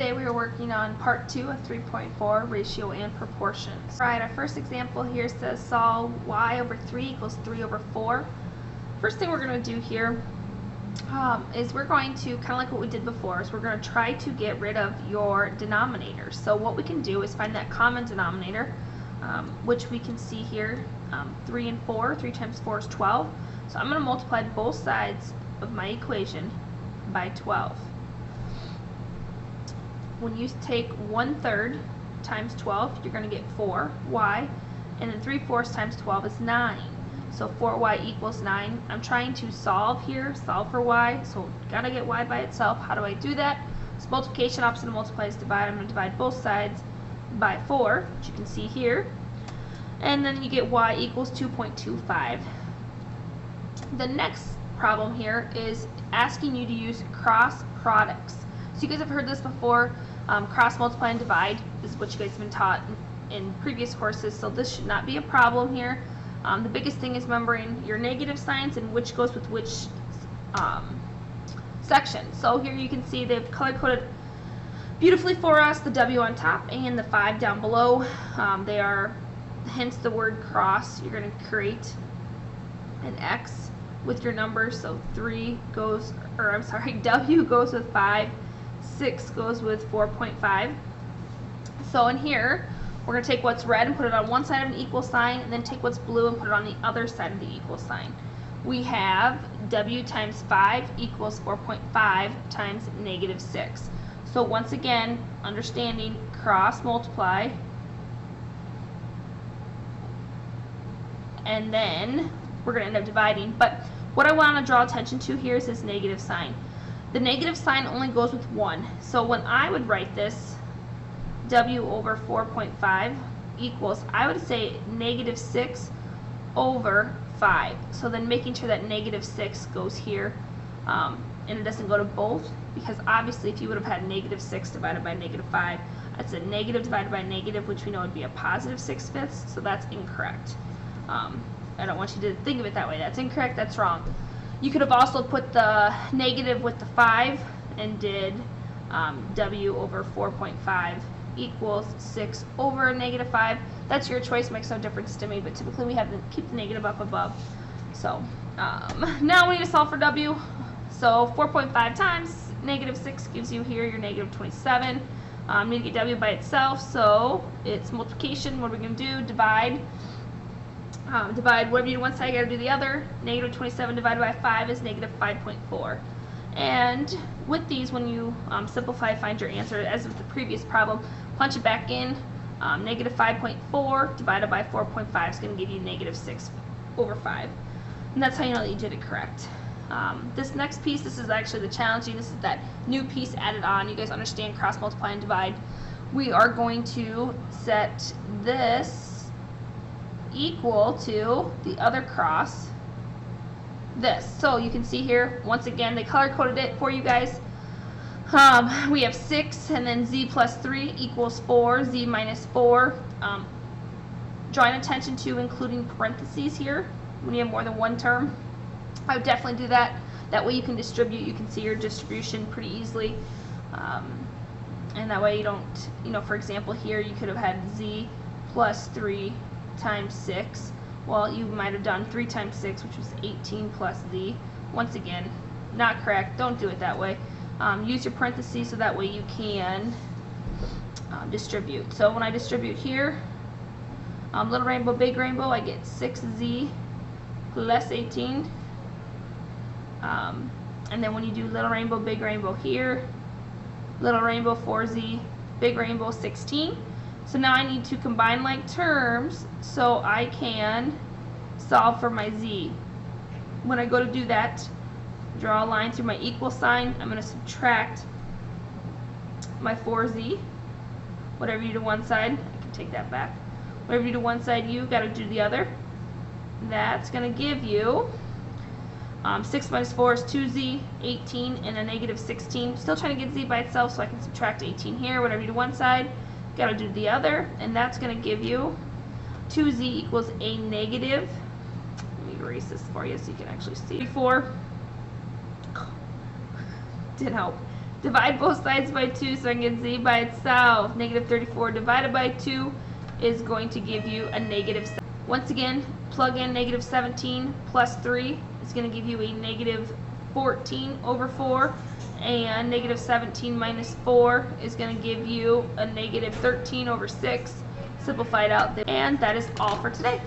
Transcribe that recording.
Today we are working on part 2 of 3.4, ratio and proportions. Alright, our first example here says solve y over 3 equals 3 over 4. First thing we're going to do here is we're going to, kind of like what we did before, is we're going to try to get rid of your denominator. So what we can do is find that common denominator, which we can see here, 3 and 4. 3 times 4 is 12. So I'm going to multiply both sides of my equation by 12. When you take 1/3 times 12, you're going to get 4y, and then 3/4 times 12 is 9. So 4y equals 9. I'm trying to solve here, solve for y, so got to get y by itself. How do I do that? It's multiplication, opposite of multiply is divide. I'm going to divide both sides by 4, which you can see here, and then you get y equals 2.25. The next problem here is asking you to use cross products. So you guys have heard this before. Cross multiply and divide is what you guys have been taught in previous courses, so this should not be a problem here. The biggest thing is remembering your negative signs and which goes with which section. So here you can see they've color coded beautifully for us, the W on top and the 5 down below. They are, hence the word cross. You're going to create an X with your numbers, so 3 goes, or I'm sorry, W goes with 5, 6 goes with 4.5. So in here, we're going to take what's red and put it on one side of an equal sign, and then take what's blue and put it on the other side of the equal sign. We have W times 5 equals 4.5 times negative 6. So once again, understanding cross multiply, and then we're going to end up dividing. But what I want to draw attention to here is this negative sign. The negative sign only goes with 1. So when I would write this, W over 4.5 equals, I would say negative 6 over 5. So then making sure that negative 6 goes here, and it doesn't go to both, because obviously if you would have had negative 6 divided by negative 5, that's a negative divided by negative, which we know would be a positive 6/5, so that's incorrect. I don't want you to think of it that way. That's incorrect, that's wrong. You could have also put the negative with the 5 and did W over 4.5 equals 6 over negative 5. That's your choice, makes no difference to me, but typically we have to keep the negative up above. So now we need to solve for W. So 4.5 times negative 6 gives you here your negative 27. Need to get W by itself, so it's multiplication. What are we going to do? Divide. Divide whatever you do one side, you got to do the other. Negative 27 divided by 5 is negative 5.4. And with these, when you simplify, find your answer, as with the previous problem, punch it back in. Negative 5.4 divided by 4.5 is going to give you negative 6 over 5. And that's how you know that you did it correct. This next piece, this is actually the challenging, this is that new piece added on. You guys understand cross multiply and divide. We are going to set this equal to the other cross, this. So you can see here, once again, they color coded it for you guys. We have 6 and then Z plus 3 equals 4, Z minus 4. Drawing attention to including parentheses here when you have more than one term. I would definitely do that. That way you can distribute, you can see your distribution pretty easily. And that way you don't, for example here you could have had Z plus 3 times 6. Well, you might have done 3 times 6, which was 18 plus Z. Once again, not correct. Don't do it that way. Use your parentheses so that way you can distribute. So when I distribute here, little rainbow, big rainbow, I get 6Z plus 18. And then when you do little rainbow, big rainbow here, little rainbow 4Z, big rainbow 16. So now I need to combine like terms so I can solve for my Z. When I go to do that, draw a line through my equal sign. I'm going to subtract my 4Z. Whatever you do one side, I can take that back. Whatever you do one side, you got to do the other. That's going to give you 6 minus 4 is 2Z, 18, and a negative 16. Still trying to get Z by itself, so I can subtract 18 here. Whatever you do one side, got to do the other, and that's going to give you 2Z equals a negative. Let me erase this for you so you can actually see. 4 didn't help. Divide both sides by 2 so I can get z by itself. Negative 34 divided by 2 is going to give you a negative 7. Once again, plug in negative 17 plus 3 is going to give you a negative 14 over 4. And negative 17 minus 4 is going to give you a negative 13 over 6. Simplified out there. And that is all for today.